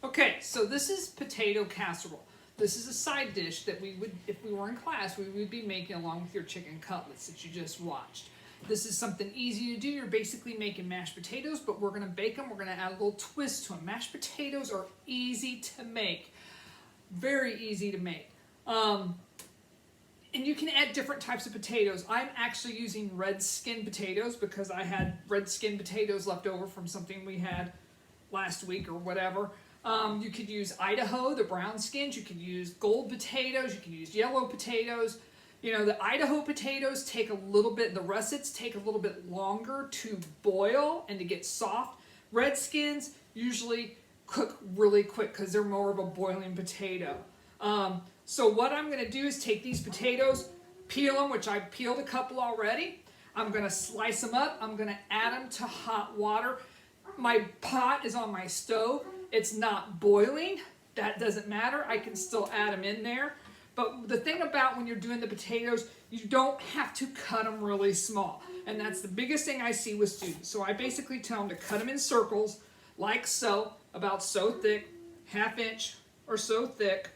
Okay, so this is potato casserole. This is a side dish that we would, if we were in class, we would be making along with your chicken cutlets that you just watched. This is something easy to do. You're basically making mashed potatoes, but we're gonna bake them. We're gonna add a little twist to them. Mashed potatoes are easy to make. Very easy to make. And you can add different types of potatoes. I'm actually using red skin potatoes because I had red skin potatoes left over from something we had last week or whatever. You could use Idaho, the brown skins. You could use gold potatoes. You can use yellow potatoes. You know, the Idaho potatoes take a little bit, the russets take a little bit longer to boil and to get soft. Red skins usually cook really quick because they're more of a boiling potato. So what I'm going to do is take these potatoes, peel them, which I peeled a couple already. I'm going to slice them up. I'm going to add them to hot water. My pot is on my stove. It's not boiling. That doesn't matter. I can still add them in there. But the thing about when you're doing the potatoes, you don't have to cut them really small. And that's the biggest thing I see with students. So I basically tell them to cut them in circles, like so, about so thick, 1/2 inch or so thick.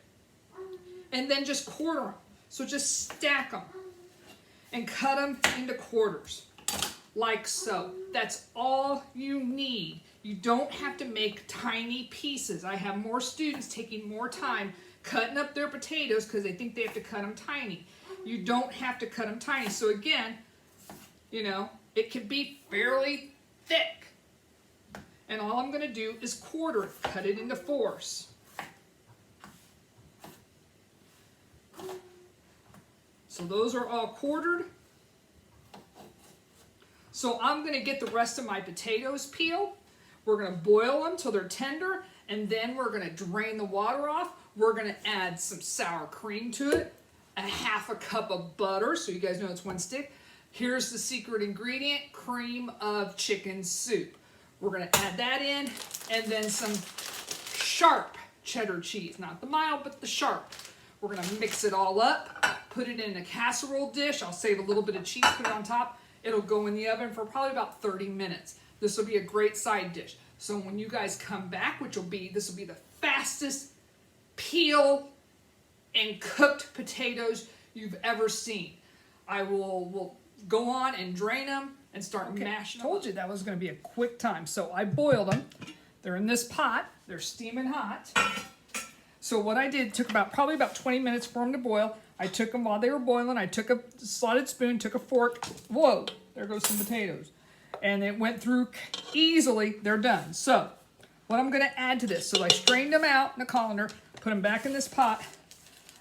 And then just quarter them. So just stack them and cut them into quarters, like so. That's all you need. You don't have to make tiny pieces. I have more students taking more time cutting up their potatoes because they think they have to cut them tiny. You don't have to cut them tiny. So again, you know, it can be fairly thick. And all I'm going to do is quarter it, cut it into fours. So those are all quartered. So I'm going to get the rest of my potatoes peeled. We're going to boil them till they're tender, and then we're going to drain the water off. We're going to add some sour cream to it, 1/2 cup of butter, so you guys know it's 1 stick. Here's the secret ingredient, cream of chicken soup. We're going to add that in, and then some sharp cheddar cheese, not the mild, but the sharp. We're going to mix it all up, put it in a casserole dish. I'll save a little bit of cheese, put it on top. It'll go in the oven for probably about 30 minutes. This will be a great side dish. So when you guys come back, this will be the fastest peel and cooked potatoes you've ever seen. I will go on and drain them and start mashing them. I told you that was going to be a quick time. So I boiled them. They're in this pot. They're steaming hot. So what I did, took probably about 20 minutes for them to boil. I took them while they were boiling. I took a slotted spoon, took a fork. Whoa, there goes some potatoes. And it went through easily. They're done. So what I'm going to add to this, so I strained them out in a colander, put them back in this pot.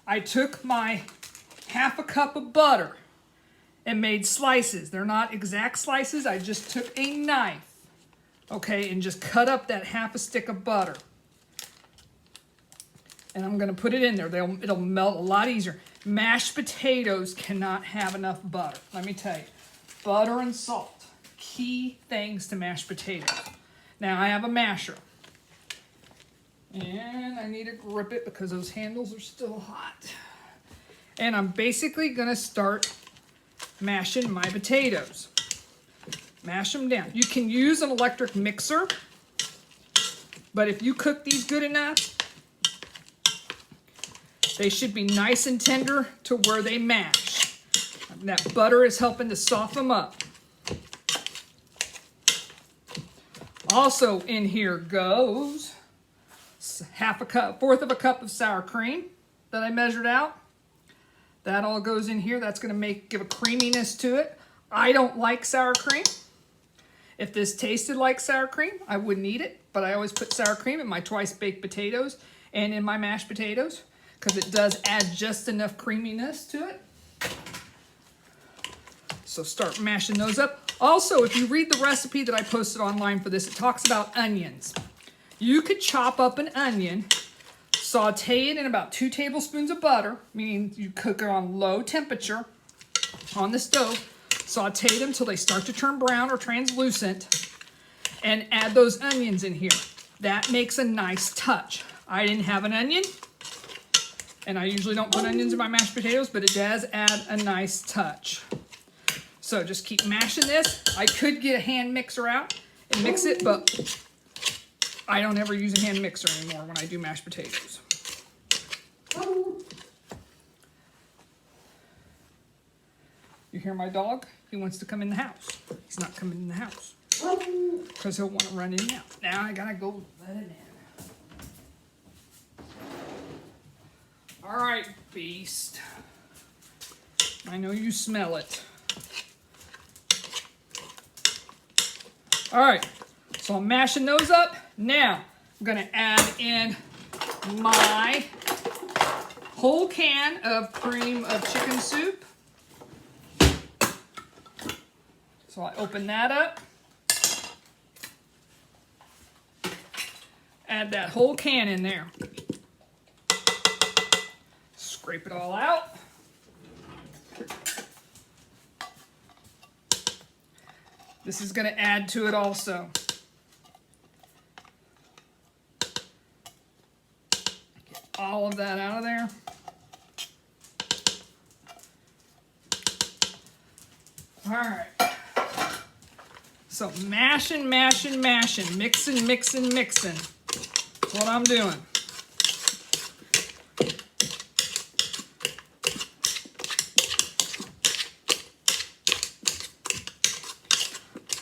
I took my 1/2 cup of butter and made slices. They're not exact slices. I just took a knife, okay, and just cut up that 1/2 stick of butter. And I'm going to put it in there. It'll melt a lot easier. Mashed potatoes cannot have enough butter. Let me tell you. Butter and salt. Key things to mashed potatoes. Now I have a masher. And I need to grip it because those handles are still hot. And I'm basically going to start mashing my potatoes. Mash them down. You can use an electric mixer. But if you cook these good enough, they should be nice and tender to where they mash. That butter is helping to soften them up. Also in here goes 1/4 of a cup of sour cream that I measured out. That all goes in here. That's going to give a creaminess to it. I don't like sour cream. If this tasted like sour cream, I wouldn't eat it, but I always put sour cream in my twice baked potatoes and in my mashed potatoes, because it does add just enough creaminess to it. So start mashing those up. Also, if you read the recipe that I posted online for this, it talks about onions. You could chop up an onion, saute it in about 2 tablespoons of butter, meaning you cook it on low temperature on the stove, saute them until they start to turn brown or translucent, and add those onions in here. That makes a nice touch. I didn't have an onion, and I usually don't put onions in my mashed potatoes, but it does add a nice touch. So just keep mashing this. I could get a hand mixer out and mix it, but I don't ever use a hand mixer anymore when I do mashed potatoes. You hear my dog? He wants to come in the house. He's not coming in the house because he'll want to run in and out. Now I gotta go let him in. All right, beast. I know you smell it. All right, so I'm mashing those up. Now I'm gonna add in my whole can of cream of chicken soup. So I open that up, add that whole can in there, scrape it all out. This is going to add to it also. Get all of that out of there. All right. So mashing, mashing, mashing, mixing, mixing, mixing. That's what I'm doing.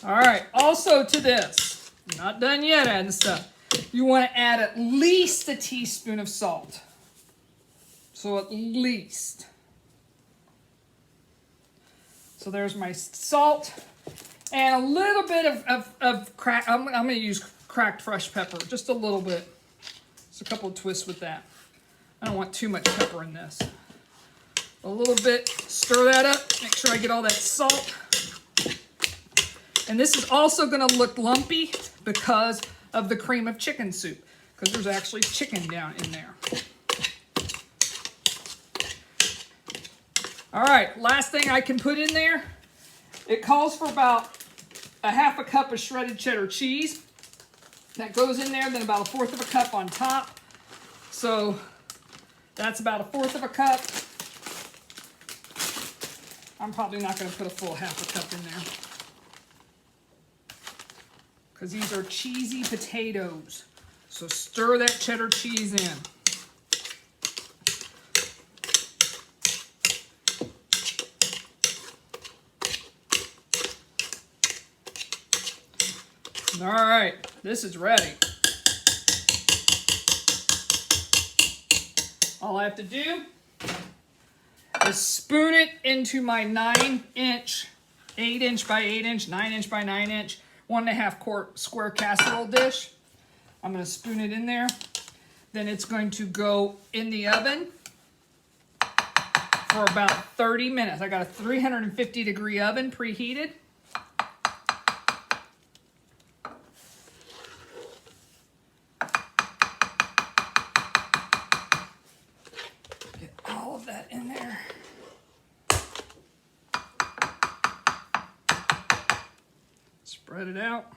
All right, also to this, I'm not done yet adding stuff. You want to add at least a teaspoon of salt. So at least. So there's my salt. And a little bit of crack. I'm going to use cracked fresh pepper, just a little bit. Just a couple of twists with that. I don't want too much pepper in this. A little bit, stir that up, make sure I get all that salt. And this is also going to look lumpy because of the cream of chicken soup, because there's actually chicken down in there. All right, last thing I can put in there. It calls for about a half a cup of shredded cheddar cheese. That goes in there, then about 1/4 of a cup on top. So that's about 1/4 of a cup. I'm probably not going to put a full half a cup in there, because these are cheesy potatoes. So stir that cheddar cheese in. All right, this is ready. All I have to do is spoon it into my 9-inch, 8-inch by 8-inch, 9-inch by 9-inch, 1.5 quart square casserole dish. I'm going to spoon it in there. Then it's going to go in the oven for about 30 minutes. I got a 350-degree oven preheated. That in there. Spread it out.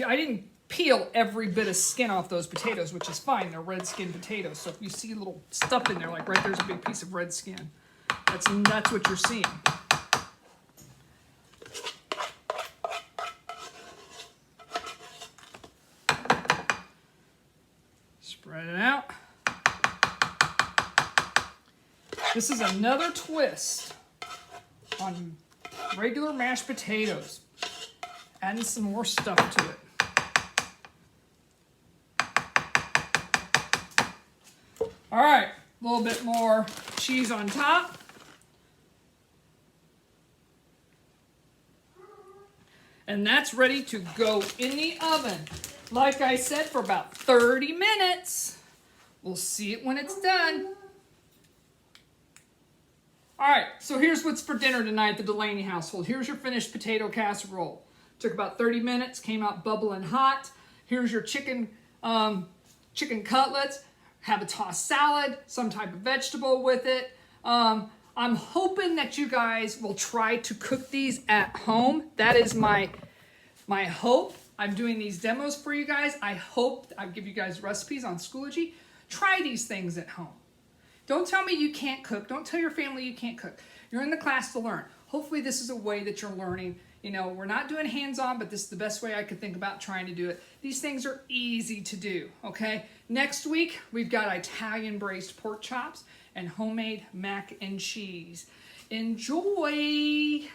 I didn't peel every bit of skin off those potatoes, which is fine. They're red skin potatoes. So if you see little stuff in there, like right there's a big piece of red skin, that's what you're seeing. Spread it out. This is another twist on regular mashed potatoes. Adding some more stuff to it. All right, a little bit more cheese on top. And that's ready to go in the oven. Like I said, for about 30 minutes. We'll see it when it's done. All right, so here's what's for dinner tonight at the Delaney household. Here's your finished potato casserole. Took about 30 minutes, came out bubbling hot. Here's your chicken cutlets. Have a tossed salad, some type of vegetable with it. I'm hoping that you guys will try to cook these at home. That is my hope. I'm doing these demos for you guys. I hope I give you guys recipes on Schoology. Try these things at home. Don't tell me you can't cook. Don't tell your family you can't cook. You're in the class to learn. Hopefully this is a way that you're learning You know, we're not doing hands-on, but this is the best way I could think about trying to do it. These things are easy to do, okay? Next week, we've got Italian braised pork chops and homemade mac and cheese. Enjoy!